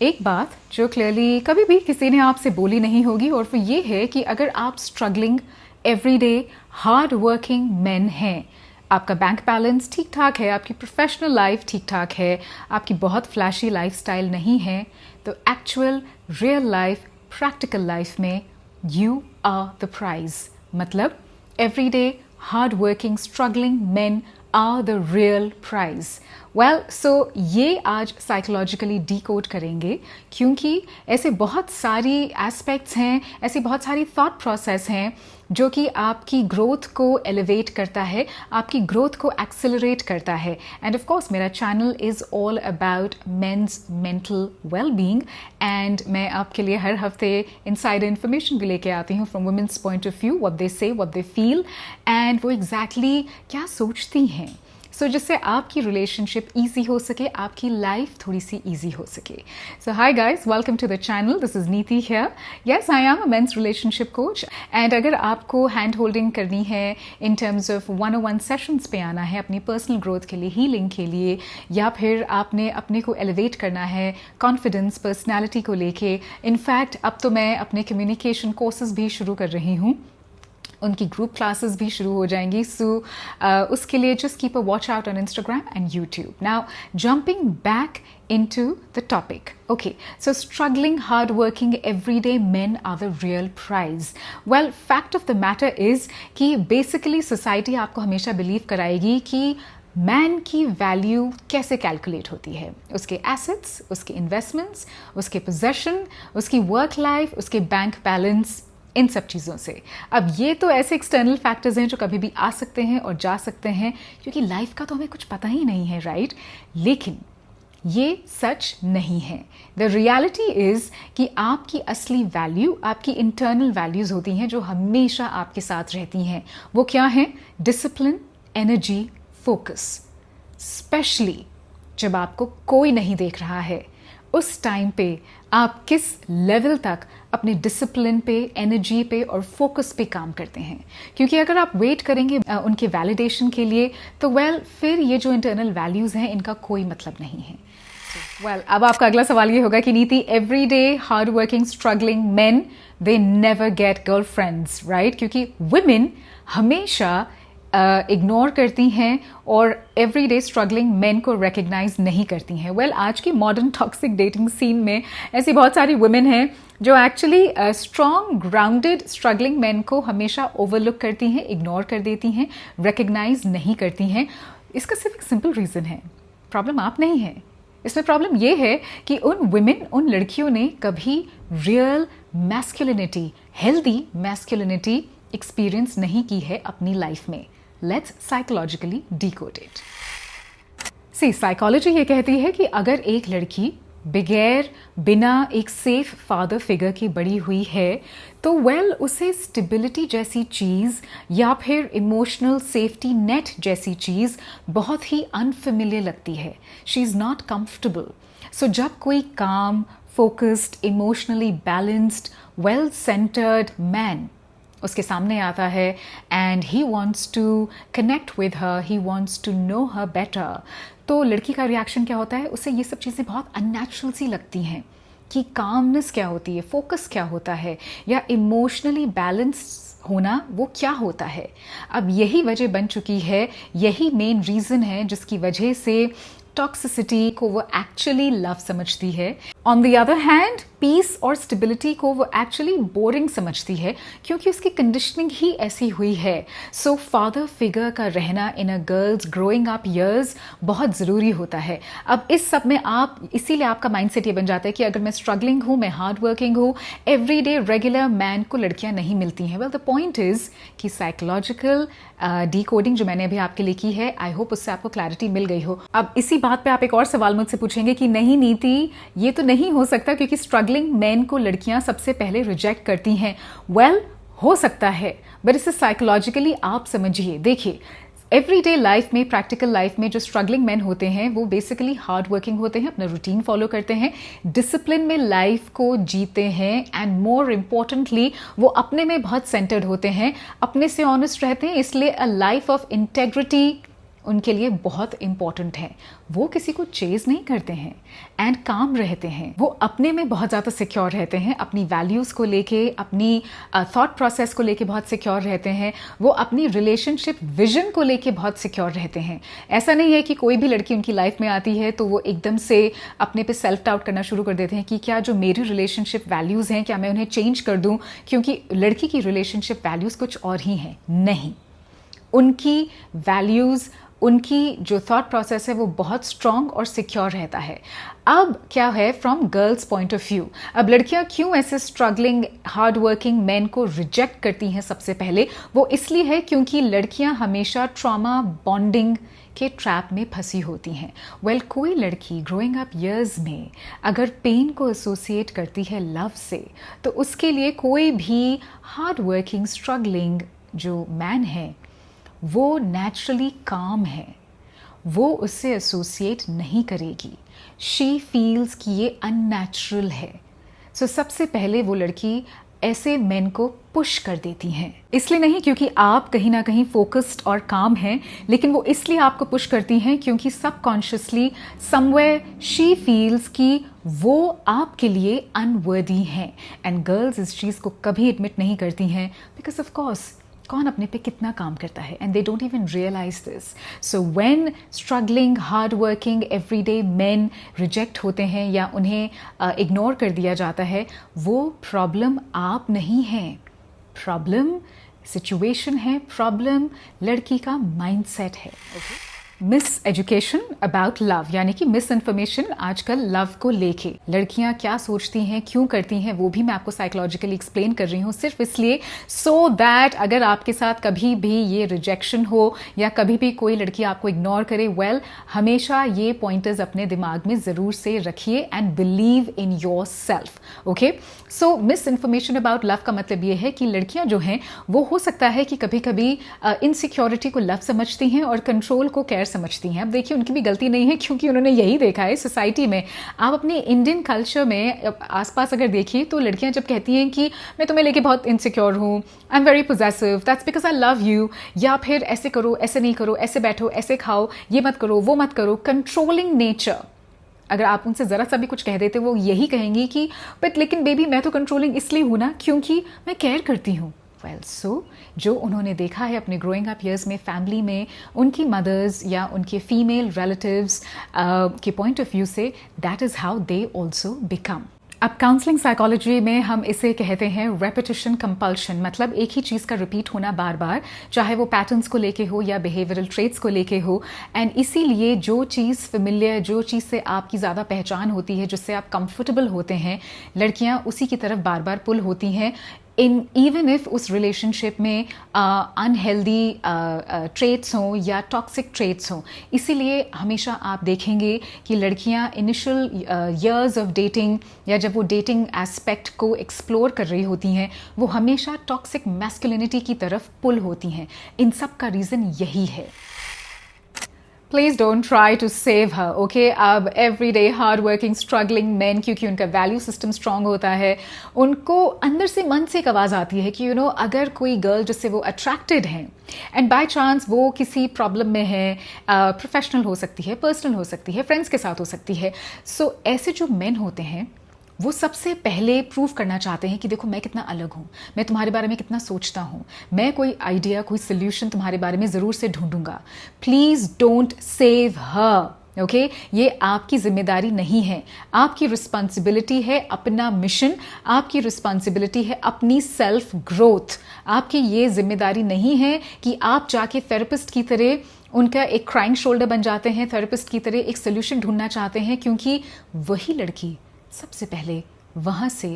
एक बात जो क्लियरली कभी भी किसी ने आपसे बोली नहीं होगी और वो ये है कि अगर आप struggling everyday hard working man हैं, आपका बैंक बैलेंस ठीक ठाक है, आपकी प्रोफेशनल लाइफ ठीक ठाक है, आपकी बहुत फ्लैशी लाइफस्टाइल नहीं है, तो actual real life practical life में यू आर द प्राइज। मतलब everyday hard working struggling man are the real prize. Well so ये आज साइकोलॉजिकली डीकोड करेंगे, क्योंकि ऐसे बहुत सारी एस्पेक्ट्स हैं, ऐसी बहुत सारी थॉट प्रोसेस हैं जो कि आपकी ग्रोथ को एलिवेट करता है, आपकी ग्रोथ को एक्सेलरेट करता है। एंड ऑफ कोर्स मेरा channel is all about men's mental well being, and मैं आपके लिए हर हफ्ते इनसाइडर इन्फॉर्मेशन भी लेके आती हूँ from women's point of view, what they say, what they feel, and वो एग्जैक्टली क्या सोचती हैं, सो जिससे आपकी रिलेशनशिप ईजी हो सके, आपकी लाइफ थोड़ी सी ईजी हो सके। So hi guys, welcome to the channel, this is Niti here. Yes, I am a men's relationship coach, and अगर आपको हैंड होल्डिंग करनी है इन टर्म्स ऑफ 101 सेशंस पे आना है अपनी पर्सनल ग्रोथ के लिए, हीलिंग के लिए, या फिर आपने अपने को एलिवेट करना है कॉन्फिडेंस पर्सनैलिटी को लेके, इनफैक्ट अब तो मैं अपने कम्युनिकेशन कोर्सेज भी शुरू कर रही हूँ, उनकी ग्रुप क्लासेस भी शुरू हो जाएंगी। सो उसके लिए just keep a watch out on Instagram and YouTube. Now jumping back into the topic. Okay, so struggling, hard-working, everyday men are the real prize. Well, fact of the matter is कि basically society आपको हमेशा believe कराएगी कि man की value कैसे calculate होती है, उसके एसेट्स, उसके इन्वेस्टमेंट्स, उसके पोजेशन, उसकी वर्क लाइफ, उसके बैंक बैलेंस, इन सब चीज़ों से। अब ये तो ऐसे एक्सटर्नल फैक्टर्स हैं जो कभी भी आ सकते हैं और जा सकते हैं, क्योंकि लाइफ का तो हमें कुछ पता ही नहीं है, राइट? लेकिन ये सच नहीं है। द रियलिटी इज़ कि आपकी असली वैल्यू, आपकी इंटरनल वैल्यूज़ होती हैं जो हमेशा आपके साथ रहती हैं। वो क्या हैं? Discipline, energy, focus. स्पेशली जब आपको कोई नहीं देख रहा है, उस टाइम पे आप किस लेवल तक अपने डिसिप्लिन पे, एनर्जी पे और फोकस पे काम करते हैं। क्योंकि अगर आप वेट करेंगे उनके वैलिडेशन के लिए, तो फिर ये जो इंटरनल वैल्यूज़ हैं इनका कोई मतलब नहीं है। अब आपका अगला सवाल ये होगा कि नीति, everyday hard working struggling main they never get girlfriends, right? क्योंकि वुमेन हमेशा इग्नोर करती हैं और एवरीडे स्ट्रगलिंग मेन को रिकग्नाइज नहीं करती हैं। आज की मॉडर्न टॉक्सिक डेटिंग सीन में ऐसी बहुत सारी वुमेन हैं जो actually strong grounded struggling main को हमेशा ओवरलुक करती हैं, इग्नोर कर देती हैं, रिकग्नाइज नहीं करती हैं। इसका सिर्फ एक सिंपल रीज़न है, प्रॉब्लम आप नहीं है। इसमें प्रॉब्लम ये है कि उन वुमेन, उन लड़कियों ने कभी real masculinity, healthy masculinity experience नहीं की है अपनी लाइफ में। Let's psychologically decode it. See, psychology ये कहती है कि अगर एक लड़की बिना एक सेफ फादर फिगर की बड़ी हुई है, तो उसे स्टेबिलिटी जैसी चीज़ या फिर इमोशनल सेफ्टी नेट जैसी चीज़ बहुत ही अनफेमिलियर लगती है। She is not comfortable. So जब कोई calm, focused, emotionally balanced, well centered man उसके सामने आता है and he wants to connect with her, he wants to know her better, तो लड़की का रिएक्शन क्या होता है? उसे ये सब चीज़ें बहुत अननेचुरल सी लगती हैं कि कामनेस क्या होती है, फोकस क्या होता है, या इमोशनली बैलेंस होना वो क्या होता है। अब यही वजह बन चुकी है, यही मेन रीज़न है जिसकी वजह से टॉक्सिसिटी को वो एक्चुअली लव समझती है। On the other hand, peace और स्टेबिलिटी को वो एक्चुअली बोरिंग समझती है, क्योंकि उसकी कंडीशनिंग ही ऐसी हुई है। सो फादर फिगर का रहना इन अ गर्ल्स ग्रोइंग अप ईयर्स बहुत ज़रूरी होता है। अब इस सब में इसीलिए आपका माइंडसेट ये बन जाता है कि अगर मैं स्ट्रगलिंग हूँ, मैं हार्ड वर्किंग हूँ, एवरीडे रेगुलर मैन को लड़कियाँ नहीं मिलती हैं। द पॉइंट इज़ कि साइकोलॉजिकल डीकोडिंग जो मैंने अभी आपके लिए की है, आई होप उससे आपको क्लैरिटी मिल गई हो। अब इसी बात पे आप एक और सवाल मुझसे पूछेंगे कि नहीं नीति, ये तो नहीं हो सकता क्योंकि स्ट्रगलिंग मैन को लड़कियां सबसे पहले रिजेक्ट करती हैं। हो सकता है, बट इसे साइकोलॉजिकली आप समझिए। देखिए, एवरीडे लाइफ में, प्रैक्टिकल लाइफ में जो स्ट्रगलिंग मैन होते हैं वो बेसिकली हार्ड वर्किंग होते हैं, अपना रूटीन फॉलो करते हैं, डिसिप्लिन में लाइफ को जीते हैं, एंड मोर इम्पोर्टेंटली वो अपने में बहुत सेंटर्ड होते हैं, अपने से ऑनेस्ट रहते हैं, इसलिए अ लाइफ ऑफ इंटेग्रिटी, उनके लिए बहुत इंपॉर्टेंट है। वो किसी को चेज नहीं करते हैं एंड काम रहते हैं। वो अपने में बहुत ज़्यादा सिक्योर रहते हैं, अपनी वैल्यूज़ को लेके, अपनी थॉट प्रोसेस को लेके बहुत सिक्योर रहते हैं। वो अपनी रिलेशनशिप विजन को लेके बहुत सिक्योर रहते हैं। ऐसा नहीं है कि कोई भी लड़की उनकी लाइफ में आती है तो वो एकदम से अपने पे सेल्फ डाउट करना शुरू कर देते हैं कि क्या जो मेरी रिलेशनशिप वैल्यूज़ हैं क्या मैं उन्हें चेंज कर दूं, क्योंकि लड़की की रिलेशनशिप वैल्यूज़ कुछ और ही हैं। नहीं, उनकी वैल्यूज़, उनकी जो थॉट प्रोसेस है वो बहुत स्ट्रॉन्ग और सिक्योर रहता है। अब क्या है from girls point of view, अब लड़कियां क्यों ऐसे स्ट्रगलिंग हार्ड वर्किंग मैन को रिजेक्ट करती हैं? सबसे पहले वो इसलिए है क्योंकि लड़कियां हमेशा ट्रॉमा बॉन्डिंग के ट्रैप में फंसी होती हैं। कोई लड़की ग्रोइंग अप ईयर्स में अगर पेन को एसोसिएट करती है लव से, तो उसके लिए कोई भी हार्ड वर्किंग स्ट्रगलिंग जो मैन है वो नेचुरली काम है, वो उससे एसोसिएट नहीं करेगी। शी फील्स कि ये अननेचुरल है। सो सबसे पहले वो लड़की ऐसे मेन को पुश कर देती हैं। इसलिए नहीं क्योंकि आप कहीं ना कहीं फोकस्ड और काम हैं, लेकिन वो इसलिए आपको पुश करती हैं क्योंकि सबकॉन्शियसली समवेयर शी फील्स कि वो आपके लिए अनवर्दी हैं। एंड गर्ल्स इस चीज़ को कभी एडमिट नहीं करती हैं बिकॉज ऑफ कोर्स कौन अपने पे कितना काम करता है, and they don't even realise this. So when struggling hard working everyday men reject होते हैं या उन्हें इग्नोर कर दिया जाता है, वो प्रॉब्लम आप नहीं है, प्रॉब्लम सिचुएशन है, प्रॉब्लम लड़की का माइंडसेट है। मिस एजुकेशन अबाउट लव, यानी कि मिस इन्फॉर्मेशन आजकल लव को लेके। लड़कियां क्या सोचती हैं, क्यों करती हैं, वो भी मैं आपको साइकोलॉजिकली एक्सप्लेन कर रही हूँ, सिर्फ इसलिए सो दैट अगर आपके साथ कभी भी ये रिजेक्शन हो या कभी भी कोई लड़की आपको इग्नोर करे, हमेशा ये पॉइंटर्स अपने दिमाग में ज़रूर से रखिए and believe in your self. Okay, so miss information about love का मतलब ये है कि लड़कियां जो हैं वो हो सकता है कि कभी कभी इनसिक्योरिटी को लव समझती हैं और कंट्रोल को केयर समझती हैं। अब देखिए, उनकी भी गलती नहीं है क्योंकि उन्होंने यही देखा है सोसाइटी में। आप अपने इंडियन कल्चर में आसपास अगर देखिए तो लड़कियां जब कहती हैं कि मैं तुम्हें लेके बहुत इनसिक्योर हूँ, I am very possessive, that's because I love you, या फिर ऐसे करो, ऐसे नहीं करो, ऐसे बैठो, ऐसे खाओ, ये मत करो, वो मत करो, कंट्रोलिंग नेचर। अगर आप उनसे ज़रा सा भी कुछ कह देते वो यही कहेंगी कि बट लेकिन बेबी मैं तो कंट्रोलिंग इसलिए हूँ ना क्योंकि मैं केयर करती हूँ। सो जो उन्होंने देखा है अपने ग्रोइंग अप ईयर्स में फैमिली में उनकी मदर्स या उनके फीमेल रिलेटिव्स के पॉइंट ऑफ व्यू से, that is how they also become. अब काउंसलिंग साइकोलॉजी में हम इसे कहते हैं रेपिटिशन कंपल्शन, मतलब एक ही चीज़ का रिपीट होना बार बार, चाहे वो पैटर्न्स को लेके हो या बिहेवियरल ट्रेट्स को लेके हो। एंड इसीलिए जो चीज़ फेमिलियर, जो चीज़ से आपकी ज़्यादा पहचान होती है, जिससे आप कंफर्टेबल होते हैं, लड़कियां उसी की तरफ बार बार पुल होती हैं, इवन इफ उस रिलेशनशिप में अनहेल्दी ट्रेट्स हों या टॉक्सिक ट्रेट्स हों। इसीलिए हमेशा आप देखेंगे कि लड़कियां इनिशियल ईयर्स ऑफ डेटिंग या जब वो डेटिंग एस्पेक्ट को एक्सप्लोर कर रही होती हैं, वो हमेशा टॉक्सिक मैस्कुलिनिटी की तरफ पुल होती हैं। इन सब का रीज़न यही है। Please don't try to save her, okay. अब everyday hard working struggling man, क्योंकि उनका वैल्यू सिस्टम स्ट्रांग होता है, उनको अंदर से मन से एक आवाज़ आती है कि अगर कोई गर्ल जिससे वो अट्रैक्टेड हैं एंड बाय चांस वो किसी प्रॉब्लम में है, प्रोफेशनल हो सकती है, पर्सनल हो सकती है, फ्रेंड्स के साथ हो सकती है, सो ऐसे जो मेन होते हैं वो सबसे पहले प्रूव करना चाहते हैं कि देखो मैं कितना अलग हूँ, मैं तुम्हारे बारे में कितना सोचता हूँ, मैं कोई आइडिया, कोई सोल्यूशन तुम्हारे बारे में ज़रूर से ढूंढूंगा। Please don't save her, okay. ये आपकी जिम्मेदारी नहीं है, आपकी रिस्पॉन्सिबिलिटी है अपना मिशन, आपकी रिस्पॉन्सिबिलिटी है अपनी सेल्फ ग्रोथ। आपकी ये जिम्मेदारी नहीं है कि आप जाके थेरेपिस्ट की तरह उनका एक क्राइंग शोल्डर बन जाते हैं, थेरेपिस्ट की तरह एक सोल्यूशन ढूंढना चाहते हैं, क्योंकि वही लड़की सबसे पहले वहाँ से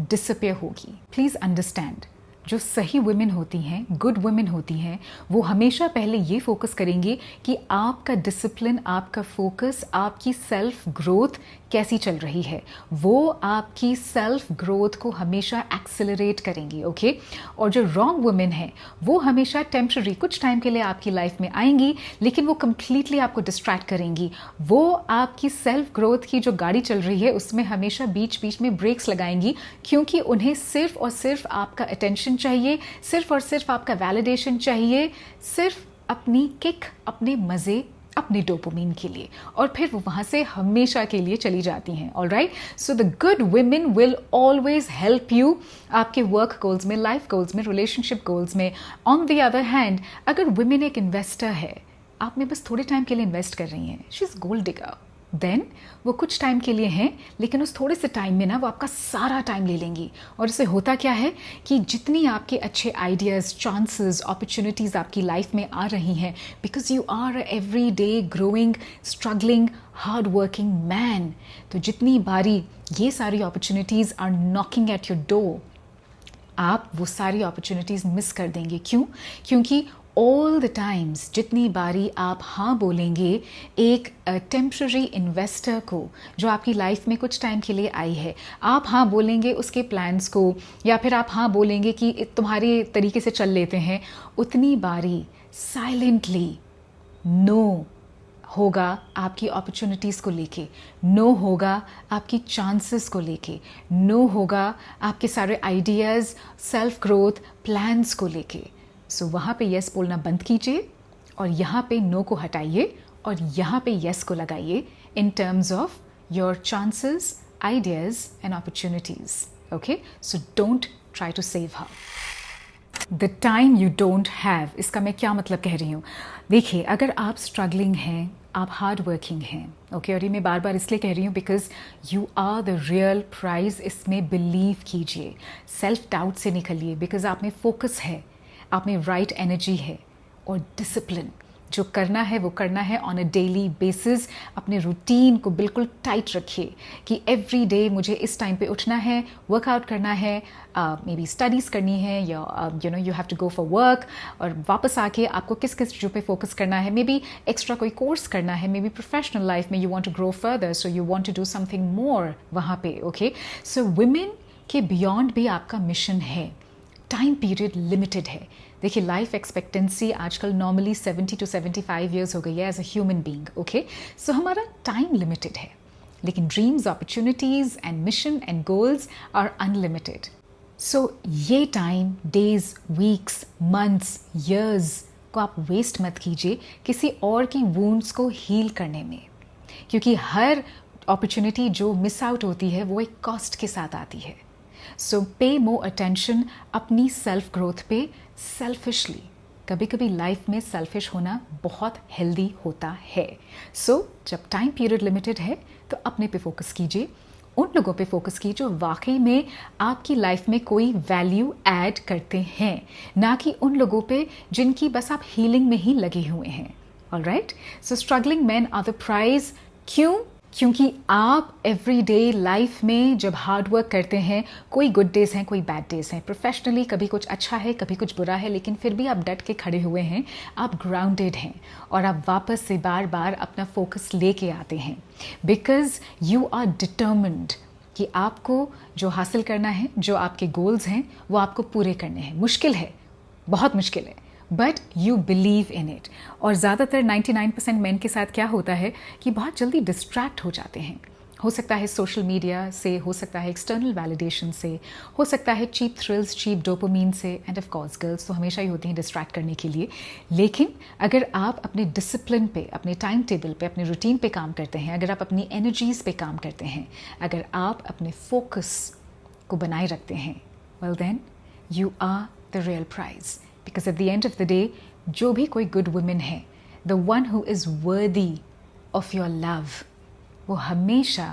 डिसअपियर होगी। प्लीज़ अंडरस्टैंड, जो सही वुमेन होती हैं, गुड वुमेन होती हैं, वो हमेशा पहले ये फोकस करेंगी कि आपका डिसिप्लिन, आपका फोकस, आपकी सेल्फ ग्रोथ कैसी चल रही है। वो आपकी सेल्फ ग्रोथ को हमेशा एक्सेलरेट करेंगी, ओके। और जो रॉन्ग वुमेन है वो हमेशा टेम्पररी, कुछ टाइम के लिए आपकी लाइफ में आएंगी, लेकिन वो कंप्लीटली आपको डिस्ट्रैक्ट करेंगी। वो आपकी सेल्फ ग्रोथ की जो गाड़ी चल रही है उसमें हमेशा बीच बीच में ब्रेक्स लगाएंगी, क्योंकि उन्हें सिर्फ और सिर्फ आपका अटेंशन चाहिए, सिर्फ और सिर्फ आपका वैलिडेशन चाहिए, सिर्फ अपनी किक, अपने मज़े, अपने डोपामिन के लिए, और फिर वो वहाँ से हमेशा के लिए चली जाती हैं. Alright, so the good women will always help you आपके वर्क गोल्स में, लाइफ गोल्स में, रिलेशनशिप गोल्स में. ऑन द अदर हैंड, अगर वुमेन एक इन्वेस्टर है, आप में बस थोड़े टाइम के लिए इन्वेस्ट कर रही हैं, she is gold digger, then वो कुछ टाइम के लिए हैं, लेकिन उस थोड़े से टाइम में ना वो आपका सारा टाइम ले लेंगी. और इससे होता क्या है कि जितनी आपके अच्छे आइडियाज़, चांसेस, अपॉर्चुनिटीज़ आपकी लाइफ में आ रही हैं, because you are a every day growing, struggling, hard working man, तो जितनी बारी ये सारी opportunities are knocking at your door, आप वो सारी अपॉर्चुनिटीज़ मिस कर देंगे. क्यों? क्योंकि ऑल द टाइम्स जितनी बारी आप हाँ बोलेंगे एक टेम्पररी इन्वेस्टर को जो आपकी लाइफ में कुछ टाइम के लिए आई है, आप हाँ बोलेंगे उसके प्लान्स को, या फिर आप हाँ बोलेंगे कि तुम्हारे तरीके से चल लेते हैं, उतनी बारी साइलेंटली नो होगा आपकी अपॉर्चुनिटीज़ को लेके, नो होगा आपकी चांसेस को लेके, नो होगा आपके सारे आइडियाज़, सेल्फ ग्रोथ प्लान्स को लेके. सो वहाँ पे यस बोलना बंद कीजिए और यहाँ पे नो को हटाइए और यहाँ पे यस को लगाइए in terms of your chances, ideas and opportunities. Okay, so don't try to save her. The time you don't have, इसका मैं क्या मतलब कह रही हूँ? देखिए, अगर आप स्ट्रगलिंग हैं, आप हार्ड वर्किंग हैं, ओके, और ये मैं बार बार इसलिए कह रही हूँ because you are the real prize. इसमें बिलीव कीजिए, सेल्फ डाउट से निकलिए, बिकॉज आप में फोकस है, आप में राइट एनर्जी है, और डिसिप्लिन. जो करना है वो करना है ऑन अ डेली बेसिस. अपने रूटीन को बिल्कुल टाइट रखिए कि एवरी डे मुझे इस टाइम पे उठना है, वर्कआउट करना है, मे बी स्टडीज़ करनी है, या you know you have to go for work, और वापस आके आपको किस किस चीज़ों पे फोकस करना है. मे बी एक्स्ट्रा कोई कोर्स करना है, मे बी प्रोफेशनल लाइफ में you want to grow further, so you want to do something more वहाँ पे. ओके, सो वुमेन के बियॉन्ड भी आपका मिशन है. टाइम पीरियड लिमिटेड है. देखिए, लाइफ एक्सपेक्टेंसी आजकल नॉर्मली 70 to 75 ईयर्स हो गई है as a human being. Okay, so हमारा टाइम लिमिटेड है, लेकिन dreams, opportunities and mission and goals are unlimited. So ये time, days, weeks, months, years को आप वेस्ट मत कीजिए किसी और की वूंड्स को हील करने में, क्योंकि हर अपॉर्चुनिटी जो मिस आउट होती है वो एक कॉस्ट के साथ आती है. सो पे मोर अटेंशन अपनी सेल्फ ग्रोथ पे सेल्फिशली. कभी कभी लाइफ में सेल्फिश होना बहुत हेल्दी होता है. सो जब टाइम पीरियड लिमिटेड है तो अपने पे फोकस कीजिए, उन लोगों पे फोकस कीजिए जो वाकई में आपकी लाइफ में कोई वैल्यू ऐड करते हैं, ना कि उन लोगों पे जिनकी बस आप हीलिंग में ही लगे हुए हैं. Alright, so struggling man are the prize. क्यों? क्योंकि आप एवरी डे लाइफ में जब हार्ड वर्क करते हैं, कोई गुड डेज़ हैं, कोई बैड डेज़ हैं, प्रोफेशनली कभी कुछ अच्छा है, कभी कुछ बुरा है, लेकिन फिर भी आप डट के खड़े हुए हैं, आप ग्राउंडेड हैं, और आप वापस से बार बार अपना फोकस लेके आते हैं, बिकॉज यू आर डिटर्मिन्ड कि आपको जो हासिल करना है, जो आपके गोल्स हैं, वो आपको पूरे करने हैं. मुश्किल है, बहुत मुश्किल है, but you believe in it. और ज़्यादातर 99% मैन के साथ क्या होता है कि बहुत जल्दी डिस्ट्रैक्ट हो जाते हैं. हो सकता है सोशल मीडिया से, हो सकता है एक्सटर्नल वैलिडेशन से, हो सकता है चीप थ्रिल्स, चीप डोपामीन से, एंड ऑफ कोर्स गर्ल्स तो हमेशा ही होती हैं डिस्ट्रैक्ट करने के लिए. लेकिन अगर आप अपने डिसिप्लिन पे, अपने टाइम टेबल पे, अपने रूटीन पे काम करते हैं, अगर आप अपनी एनर्जीज़ पे काम करते हैं, अगर आप अपने फोकस को बनाए रखते हैं, well then you are the real prize. Because at the end of the day, जो भी कोई good woman है, the one who is worthy of your love, वो हमेशा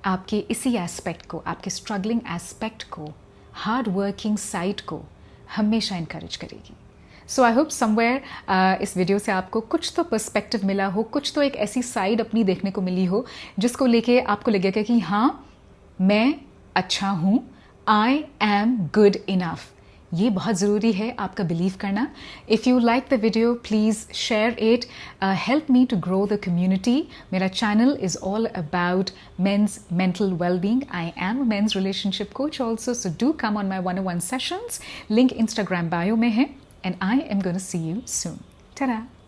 आपके इसी एस्पेक्ट को, आपके स्ट्रगलिंग एस्पेक्ट को, हार्ड वर्किंग साइड को हमेशा इनकरेज करेगी. सो आई होप समवेयर इस वीडियो से आपको कुछ तो पर्सपेक्टिव मिला हो, कुछ तो एक ऐसी साइड अपनी देखने को मिली हो जिसको लेके आपको लगेगा कि हाँ, मैं अच्छा हूँ, आई एम गुड इनफ. ये बहुत ज़रूरी है आपका बिलीव करना. If you like the video, please share it, help me to grow the community. मेरा channel is all about men's mental wellbeing. I am a men's relationship coach also, so do come on my 101 sessions. Link Instagram bio में है, and I am gonna see you soon. Ta-da!